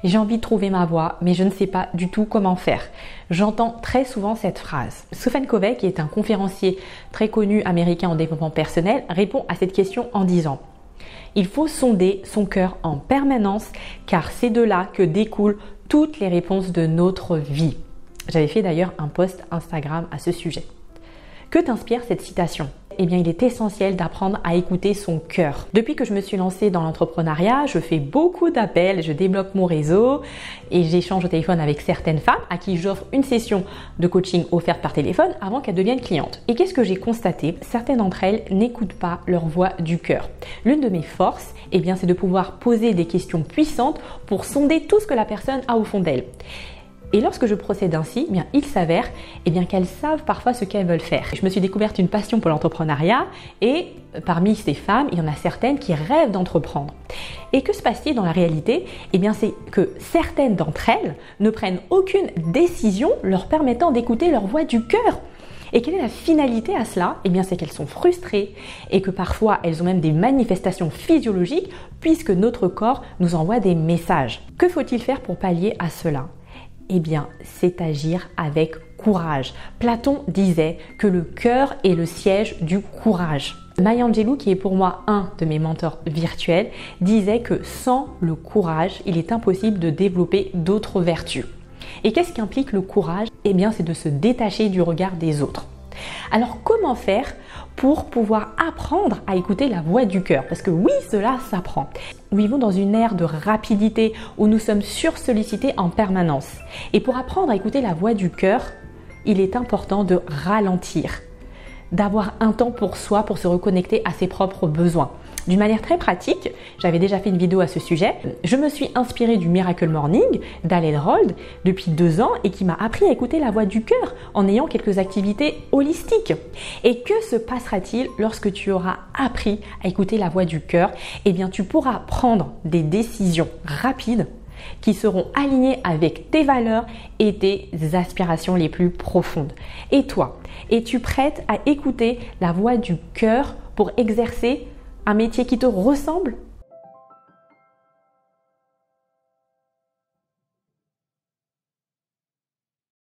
j'ai envie de trouver ma voie, mais je ne sais pas du tout comment faire. J'entends très souvent cette phrase. Stephen Covey, qui est un conférencier très connu américain en développement personnel, répond à cette question en disant: il faut sonder son cœur en permanence, car c'est de là que découlent toutes les réponses de notre vie. J'avais fait d'ailleurs un post Instagram à ce sujet. Que t'inspire cette citation? Eh bien, il est essentiel d'apprendre à écouter son cœur. Depuis que je me suis lancée dans l'entrepreneuriat, je fais beaucoup d'appels, je développe mon réseau et j'échange au téléphone avec certaines femmes à qui j'offre une session de coaching offerte par téléphone avant qu'elles deviennent clientes. Et qu'est-ce que j'ai constaté? Certaines d'entre elles n'écoutent pas leur voix du cœur. L'une de mes forces, eh bien, c'est de pouvoir poser des questions puissantes pour sonder tout ce que la personne a au fond d'elle. Et lorsque je procède ainsi, eh bien, il s'avère qu'elles savent parfois ce qu'elles veulent faire. Je me suis découverte une passion pour l'entrepreneuriat et parmi ces femmes, il y en a certaines qui rêvent d'entreprendre. Et que se passe-t-il dans la réalité? Eh bien, c'est que certaines d'entre elles ne prennent aucune décision leur permettant d'écouter leur voix du cœur. Et quelle est la finalité à cela? Eh bien, c'est qu'elles sont frustrées et que parfois elles ont même des manifestations physiologiques puisque notre corps nous envoie des messages. Que faut-il faire pour pallier à cela? Eh bien, c'est agir avec courage. Platon disait que le cœur est le siège du courage. Maya Angelou, qui est pour moi un de mes mentors virtuels, disait que sans le courage, il est impossible de développer d'autres vertus. Et qu'est-ce qu'implique le courage? Eh bien, c'est de se détacher du regard des autres. Alors, comment faire pour pouvoir apprendre à écouter la voix du cœur? Parce que oui, cela s'apprend. Nous vivons dans une ère de rapidité où nous sommes sursollicités en permanence. Et pour apprendre à écouter la voix du cœur, il est important de ralentir, d'avoir un temps pour soi pour se reconnecter à ses propres besoins. D'une manière très pratique, j'avais déjà fait une vidéo à ce sujet, je me suis inspirée du Miracle Morning d'Al Elrod depuis 2 ans et qui m'a appris à écouter la voix du cœur en ayant quelques activités holistiques. Et que se passera-t-il lorsque tu auras appris à écouter la voix du cœur? Eh bien, tu pourras prendre des décisions rapides qui seront alignées avec tes valeurs et tes aspirations les plus profondes. Et toi, es-tu prête à écouter la voix du cœur pour exercer un métier qui te ressemble?